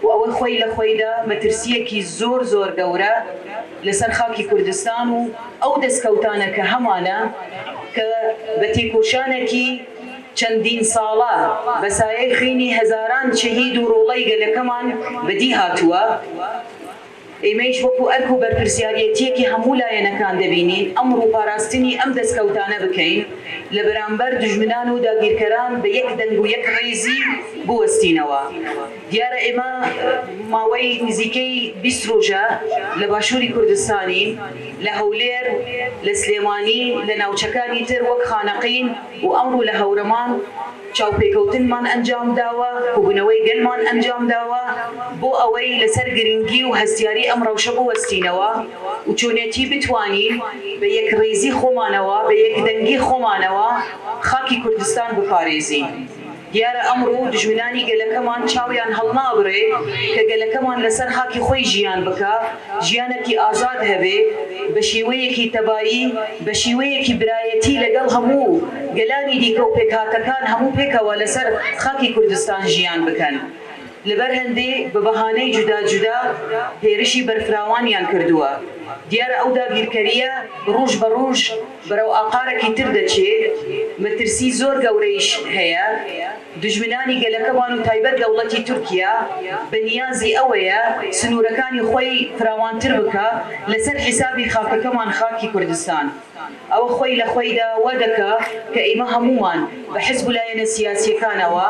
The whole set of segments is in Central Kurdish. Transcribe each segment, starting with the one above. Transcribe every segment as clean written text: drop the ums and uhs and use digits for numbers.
وأول خوي لخويدا مترسيكي زور قورة لسر خاكي كردستان أو دسكوتانك همانا كبتيكوشانكي چەندین ساڵە بەسایەی خوێنی هەزاران شەهید و ڕۆڵەی گەلەکەمان بەدی هاتووە ئێمەیش وەکو ئەرک و بەرپرسیارەتیەکی هەموو لایەنەکان دەبینین ئەمڕۆ پاراستنی ئەم دەستکەوتانە بکەین لە بەرامبەر دوژمنان و داگیرکەران بە یەک دەنگ و یەک ڕێزی بوەستینەوە. دیارە ئێمە ماوەی نزیکەی 20 ڕۆژە لە باشووری کوردستانی لە هەولێر لە سلێمانی لە ناوچەکانی تر وەک خانەقین و ئەمڕۆ لە هەورەمان چاوپێکەوتنمان ئەنجام داوە کوبوونەوەی گەلمان ئەنجام داوە بۆ ئەوەی لەسەر گرنگی و هەستیاری ئەم ڕەوشە بوەستینەوە و چۆنێتی بتوانین بە یەک ڕێزی خۆمانەوە بە یەک دەنگی خۆمانەوە خاکی کوردستان بپارێزین. دیارە ئەمڕۆ دژمنانی گەلەکەمان چاویان هەڵنابڕێ کە گەلەکەمان لەسەر خاکی خۆی ژیان بکە، ژیانێکی ئازاد هەبێ بە شێوەیەکی تەبایی بە شێوەیەکی برایەتی لەگەڵ هەموو گەلانی دیکە و پێکهاتەکان هەموو پێکەوە لەسەر خاکی کوردستان ژیان بکەن. لەبەر هەندێ بە بەهانەی جودا هێرشی بەرفراوانیان کردووە. دیارە ئەو داگیرکەریە ڕۆژ بە ڕۆژ بەرەو ئاقارێکی تر دەچێت، مەترسی زۆر گەورەیش هەیە. دژمنانی گەلەکەمان و تایبەت دەوڵەتی تورکیا بەنیازی ئەوەیە سنوورەکانی خۆی فراوانتر بکە لەسەر حیسابی خاکەکەمان خاکی کوردستان. ئەوە خۆی لە خۆیدا وا دەکا کە ئێمە هەمومان بە حزب و لایەنە سیاسیەکانەوە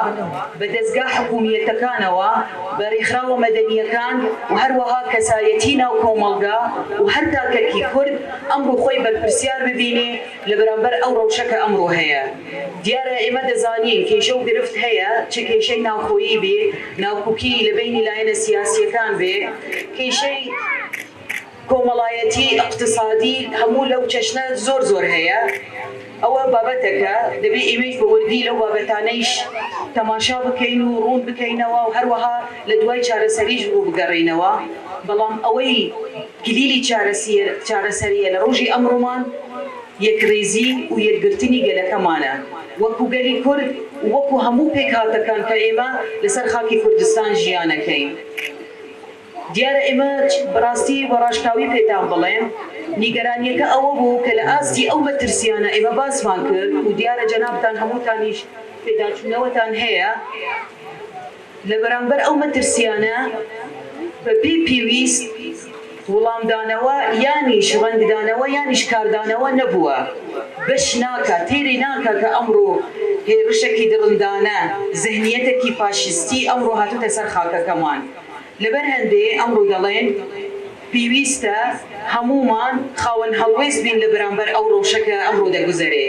بە دەستگا حکوومیەتەکانەوە بە ڕێکخراوە مەدەنیەکان و هەروەها کەسایەتی ناو کۆمەڵگا و هەر تاکەکی کورد ئەمڕۆ خۆی بەرپرسیار ببینێ لە بەرامبەر ئەو ڕەوشەکە ئەمڕۆ هەیە. دیارە ئێمە دەزانین کێشە و گرفت هەیە، چ کێشەی ناوخۆیی بێ، ناوکوکی لە بینی لایەنە سیاسیەکان بێ، کێشەی کۆمەڵایەتی اقتصادی، هەموو لەو چەشنە زۆر هەیە. ئەوە بابەتەکە دەبێت ئێمەش بە وردی لەو بابەتانەیش تەماشا بکەین و ڕوون بکەینەوە و هەروەها لە دوای چارەسەریش ڕوو بگەڕێینەوە. بەڵام ئەوەی کلیلی چارەسەریە لە ڕۆژی ئەمڕۆمان یەکڕێزی و یەکگرتنی گەلەکەمانە وەکو گەلی کورد وەکو هەموو پێکهاتەکان کە ئێمە لەسەر خاکی کوردستان ژیانەکەین. دیارە ئێمە بەڕاستی بەڕاشکاوی پێتان بڵێم نیگەرانیەکە ئەوە بوو کە لە ئاستی ئەو مەترسیانە ئێمە باسمان کرد و دیارە جەنابتان هەمووتانیش پێداچوونەوەتان هەیە لە بەرامبەر ئەو مەترسیانە بە پێویست وەڵامدانەوە یانیش ڕەنگدانەوە یانیش کاردانەوە نەبووە. بەش ناکە تێری ناکە کە ئەمڕۆ هێرشێکی دڵندانە زەهنیەتێکی فاشیستی ئەمڕۆ هاتوتە سەر خاکەکەمان. لەبەر هەندێ ئەمڕۆ دەڵێن پێویستە هەمومان خاوەن هەڵوێست بین لە بەرامبەر ئەو ڕەوشەکە ئەمڕۆ دەگوزەرێ.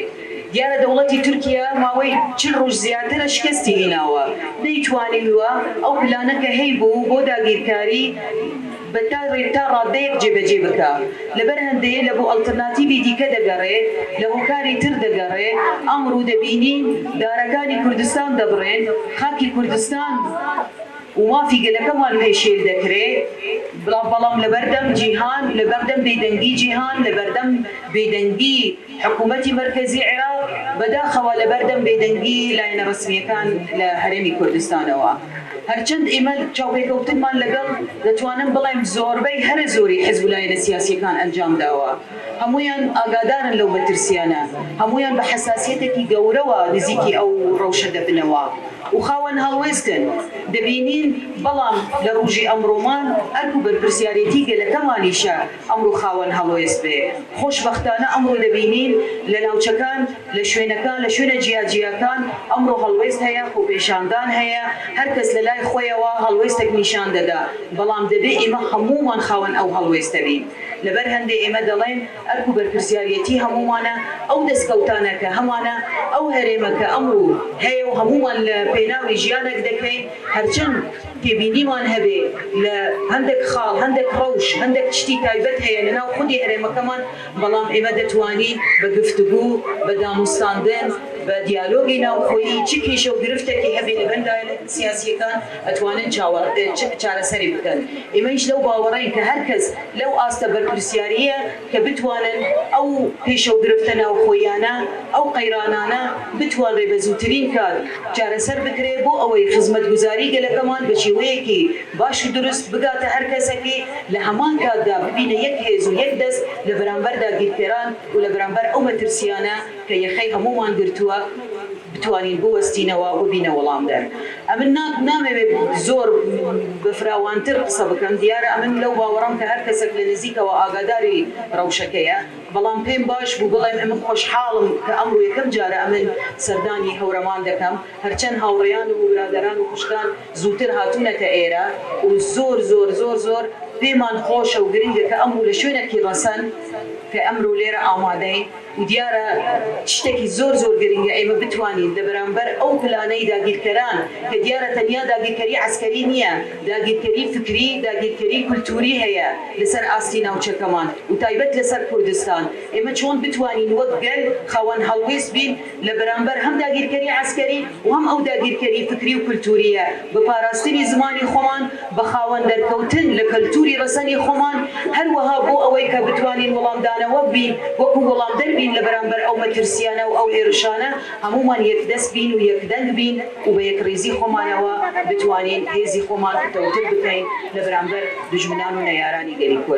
دیارە دەوڵەتی تورکیا ماوەی 40 ڕۆژ زیاترە شکستی هێناوە، نەیتوانیوە ئەو پلانەکە هەی بوو بۆ داگیرکاری بە تا ڕادەیەک جێبەجێ بکە. لەبەر هەندەیە لە بۆ ئەڵتەرناتیڤی دیکە دەگەڕێ، لە هۆکاری تر دەگەڕێ. ئەمڕۆ دەبینین دارەکانی کوردستان دەبڕێن، خاکی کوردستان و مافی گەلەکەمان پێشێل دەکرێت. بەڵام لە بەردەم جیهان، لە بەردەم بێدەنگی جیهان، لە بەردەم بێدەنگی حکوومەتی مەرکەزی عێراق، بەداخەوە لە بەردەم بێدەنگی لایەنە ڕسمیەکان لە هەرێمی کوردستانەوە. هەرچەند ئێمە چاوپێکەوتنمان لەگەڵ دەتوانم بڵێم زۆربەی هەرە زۆری حیزب و لایەنە سیاسیەکان ئەنجام داوە. هەمویان ئاگادارن لەو مەترسیانە، هەمویان بە حەساسیەتێکی گەورەوە نزیکی ئەو ڕەوشە دەبنەوە و خاوەن هەڵوێستن. دەبینین بەڵام لە ڕۆژی ئەمڕۆمان ئەرک و بەرپرسیارەتی گەلەکەمانیشە ئەمڕۆ خاوەن هەڵوێست بێ. خۆشبەختانە ئەمڕۆ دەبینین لە ناوچەکان، لە شوێنەکان، لە شوێنە جیاجیەکان ئەمڕۆ هەڵوێست هەیە، خۆپێشاندان هەیە، هەرکەس لە لای خۆیەوە هەڵوێستێک نیشان دەدا. بەڵام دەبێت ئێمە هەموومان خاوەن ئەو هەڵوێستە بین. لەبەر هەندێ ئێمە دەڵێن ئەرک و بەرپرسیارەتی هەمومانە، ئەو دەستکەوتانەکە هەمانە، ئەو هەرێمەکە ئەمڕۆ هەیە و هەمومان لە پێناوی ژیانێک دەکەین. هەرچەند پێبینیمان هەبێ لە هەندێک خاڵ، هەندێک ڕەوش، هەندێک شتی تایبەت هەیە لەناو خودی هەرێمەکەمان، بەڵام ئێمە دەتوانین بە گفتوگو، بە داموستاندن، بە دیالۆگی ناوخۆیی چ کێشە و گرفتێکی هەبێ لە بەندایەت سیاسیەکان ئەتوانن چارەسەری بکەن ئێمەش لەو باوەڕین کە هەر کەس لەو ئاستە بەرپرسیاریە کە بتوانن ئەو پێشە و گرفتە ناوخۆیانە ئەو قەیرانانە بتوانڕێ بە زووترین کات چارەسەر بکرێ بۆ ئەوەی خزمەتگوزاری گەلەکەمان بە شێوەیەکی باش و درست بگاتە هەر کەسێکی لە هەمان کاتدا ببینە یەک هێز و یەک دەست لە بەرامبەر داگیرکێران و لە بەرامبەر ئەو مەترسیانە کە یەخەی هەمومان گرتووە بتوانین بوەستینەوە و بینە وەڵامدەر ئەمن نامەوێت زۆر بەفراوانتر قسە بکەم دیارە ئەمن لەو باوەڕەم کە هەر کەسێک لە نزیکەوە ئاگاداری ڕەوشەکەیە بەڵام پێم باش بوو بڵێم ئەمن خۆشحاڵم کە ئەمڕۆ یەکەم جارە ئەمن سەردانی هەورەمان دەکەم هەرچەند هاوڕێیان و برادەران و خوشکان زووتر هاتوونەتە ئێرە و زۆر زۆر زۆر زۆر پێمان خۆشە و گرنگە کە ئەمڕۆ لە شوێنێکی ڕەسەن کە ئەمڕۆ لێرە ئامادەین و دیارە شتێکی زۆر زۆر گرنگە ئێمە بتوانین لە بەرامبەر ئەو پلانەی داگیرکەران کە دیارە تەنیا داگیرکەری عەسکەری نییە داگیرکەری فکری داگیرکەری کولتوری هەیە لەسەر ئاستی ناوچەکەمان و تایبەت لەسەر کوردستان ئێمە چۆن بتوانین وەک گەل خاوەن هەڵوێست بین لە بەرامبەر هەم داگیرکەری عەسکەری و هەم ئەو داگیرکەری فکری و کولتوریە بە پاراستنی زمانی خۆمان بە خاوەن دەرکەوتن لە کەلتوری ڕەسەنی خۆمان هەروەها بۆ ئەوەی کە بتوانین وەڵامدانەوە بین وەکو وەڵامدەر بین لە بەرامبەر ئەو مەترسیانە و ئەو هێرشانە هەمومان یەکدەست بین و یەکدەنگ بین و بە یەکڕێزی خۆمانەوە بتوانین هێزی خۆمان تەوتر بکەین لە بەرامبەر دژمنان و نەیارانی گەلی کورد